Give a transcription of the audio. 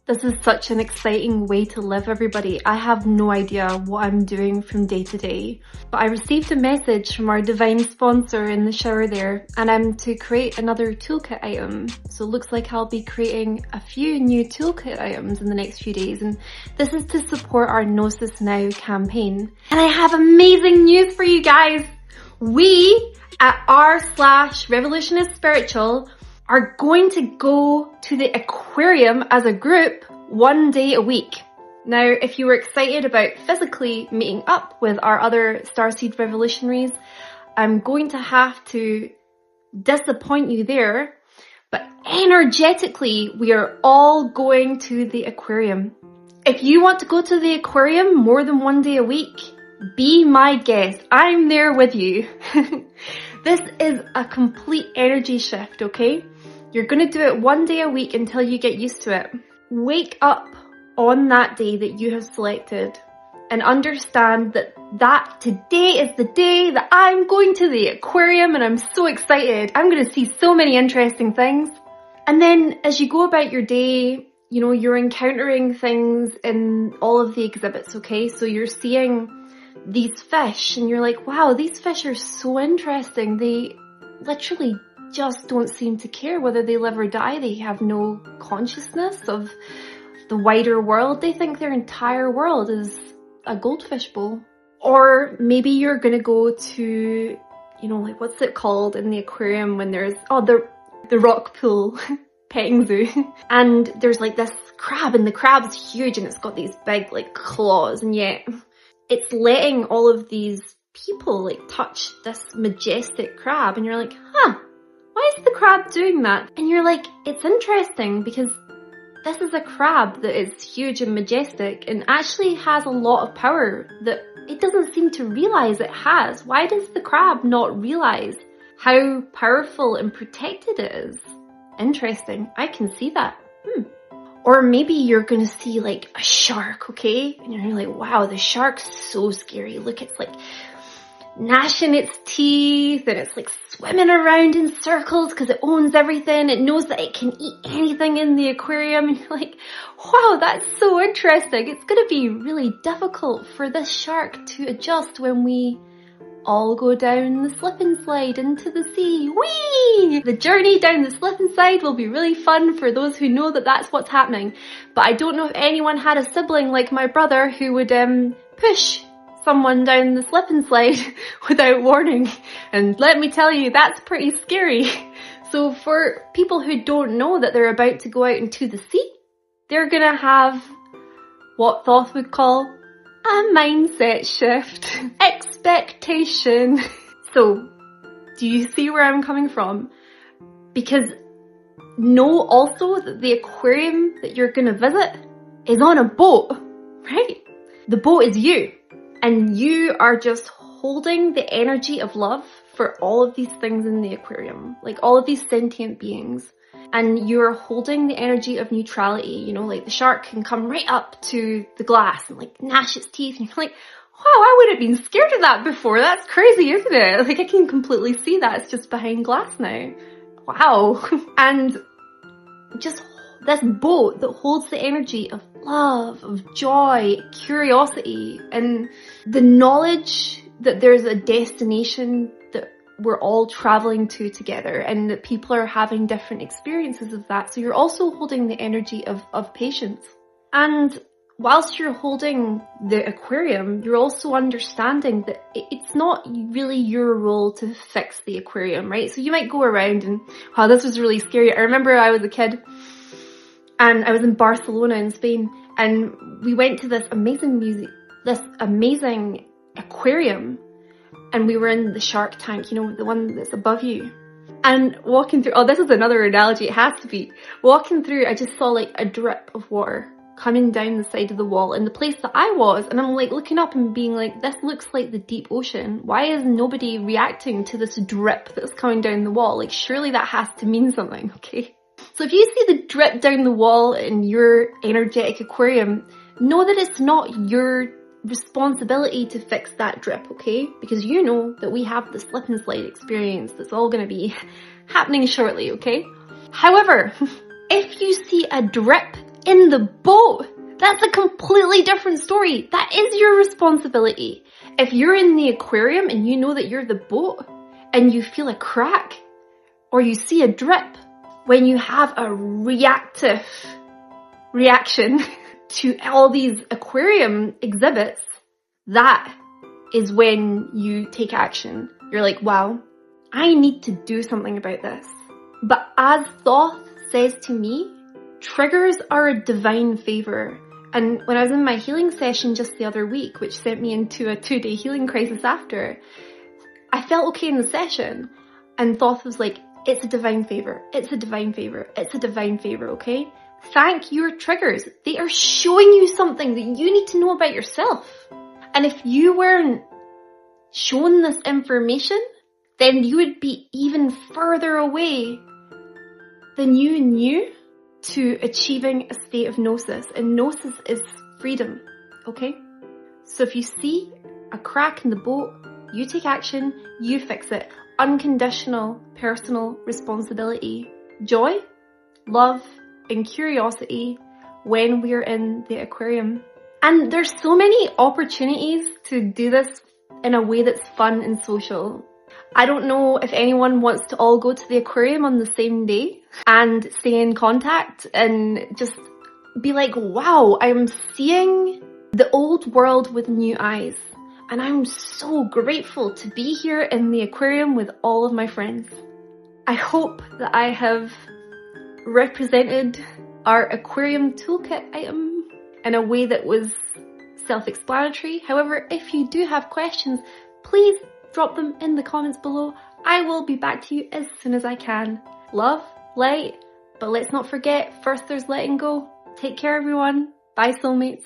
This is such an exciting way to live, everybody. I have no idea what I'm doing from day to day, but I received a message from our divine sponsor in the shower there, and I'm to create another toolkit item. So it looks like I'll be creating a few new toolkit items in the next few days, and this is to support our Gnosis Now campaign. And I have amazing news for you guys. We at r/revolutionisspiritual are going to go to the aquarium as a group 1 day a week. Now, if you were excited about physically meeting up with our other Starseed revolutionaries, I'm going to have to disappoint you there, but energetically, we are all going to the aquarium. If you want to go to the aquarium more than 1 day a week, be my guest. I'm there with you. This is a complete energy shift, okay? You're going to do it 1 day a week until you get used to it. Wake up on that day that you have selected and understand that today is the day that I'm going to the aquarium, and I'm so excited. I'm going to see so many interesting things. And then as you go about your day, you know, you're encountering things in all of the exhibits, okay? So you're seeing these fish and you're like, wow, these fish are so interesting. They literally just don't seem to care whether they live or die. They have no consciousness of the wider world. They think their entire world is a goldfish bowl. Or maybe you're gonna go to, you know, like, what's it called in the aquarium when there's, the rock pool, petting zoo. And there's like this crab, and the crab's huge and it's got these big like claws, and yet it's letting all of these people like touch this majestic crab, and you're like, huh, why is the crab doing that? And you're like, it's interesting because this is a crab that is huge and majestic and actually has a lot of power that it doesn't seem to realize it has. Why does the crab not realize how powerful and protected it is? Interesting. I can see that. Or maybe you're gonna see like a shark, okay? And you're like, wow, the shark's so scary. Look, it's like gnashing its teeth and it's like swimming around in circles because it owns everything. It knows that it can eat anything in the aquarium. And you're like, wow, that's so interesting. It's gonna be really difficult for this shark to adjust when we all go down the slip and slide into the sea. Whee! The journey down the slip and slide will be really fun for those who know that that's what's happening. But I don't know if anyone had a sibling like my brother who would push someone down the slip and slide without warning. And let me tell you, that's pretty scary. So for people who don't know that they're about to go out into the sea, they're gonna have what Thoth would call a mindset shift. Expectation. So, do you see where I'm coming from? Because know also that the aquarium that you're gonna visit is on a boat, right? The boat is you. And you are just holding the energy of love for all of these things in the aquarium. Like all of these sentient beings. And you're holding the energy of neutrality, you know, like the shark can come right up to the glass and like gnash its teeth, and you're like, wow, I would have been scared of that before. That's crazy, isn't it? Like I can completely see that. It's just behind glass now. Wow. And just this boat that holds the energy of love, of joy, curiosity, and the knowledge that there's a destination that we're all traveling to together, and that people are having different experiences of that. So you're also holding the energy of patience. And whilst you're holding the aquarium, you're also understanding that it's not really your role to fix the aquarium, right? So you might go around and, wow, this was really scary. I remember I was a kid and I was in Barcelona in Spain, and we went to this amazing aquarium. And we were in the shark tank, you know, the one that's above you. And walking through, this is another analogy, it has to be. Walking through, I just saw like a drip of water coming down the side of the wall in the place that I was. And I'm like looking up and being like, this looks like the deep ocean. Why is nobody reacting to this drip that's coming down the wall? Like surely that has to mean something, okay? So if you see the drip down the wall in your energetic aquarium, know that it's not your responsibility to fix that drip, okay? Because you know that we have the slip and slide experience that's all going to be happening shortly, okay? However, if you see a drip in the boat, that's a completely different story. That is your responsibility. If you're in the aquarium and you know that you're the boat and you feel a crack or you see a drip, when you have a reactive reaction to all these aquarium exhibits, that is when you take action. You're like, wow, I need to do something about this. But as Thoth says to me, triggers are a divine favor. And when I was in my healing session just the other week, which sent me into a 2-day healing crisis after, I felt okay in the session. And Thoth was like, it's a divine favor. It's a divine favor. It's a divine favor, okay? Thank your triggers. They are showing you something that you need to know about yourself. And if you weren't shown this information, then you would be even further away than you knew to achieving a state of gnosis. And gnosis is freedom, okay? So if you see a crack in the boat, you take action, you fix it. Unconditional personal responsibility. Joy, love, and curiosity when we're in the aquarium. And there's so many opportunities to do this in a way that's fun and social. I don't know if anyone wants to all go to the aquarium on the same day and stay in contact and just be like, wow, I'm seeing the old world with new eyes. And I'm so grateful to be here in the aquarium with all of my friends. I hope that I have represented our aquarium toolkit item in a way that was self-explanatory. However, if you do have questions, please drop them in the comments below. I will be back to you as soon as I can. Love, light, but let's not forget, first there's letting go. Take care everyone. Bye soulmates.